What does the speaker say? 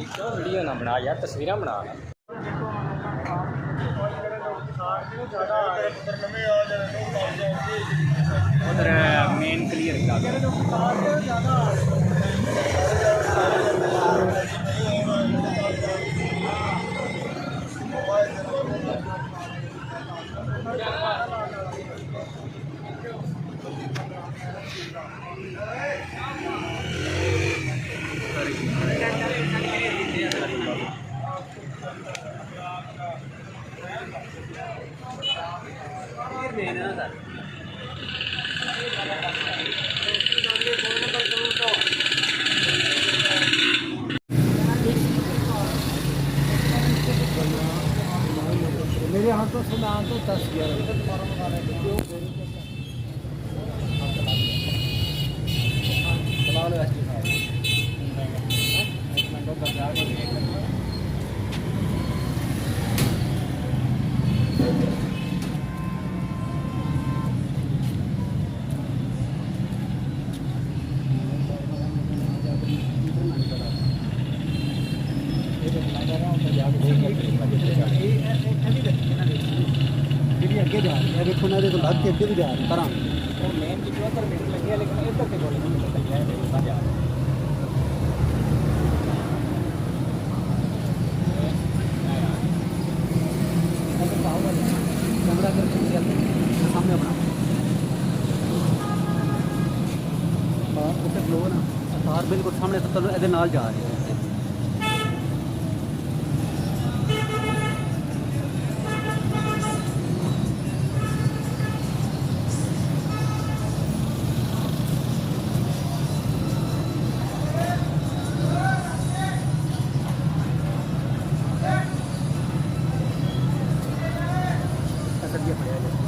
Video ना बना यार, तस्वीर बना। उधर मेन क्लियर मेरे यहाँ तो सुना तो 10-11 अगे जा रही है, देखो ना, देखो लग के अगे भी जा रही है मेन की 74 मिनट लगे, लेकिन इधर के बोले कैमरा करके सामने अपना ਉੱਥੇ ਫਲੋ ਨਾ ਤਾਰ ਬਿਲਕੁਲ ਸਾਹਮਣੇ ਤੋਂ ਇਹਦੇ ਨਾਲ ਜਾ ਰਹੀ ਹੈ। सर ये पड़ेगा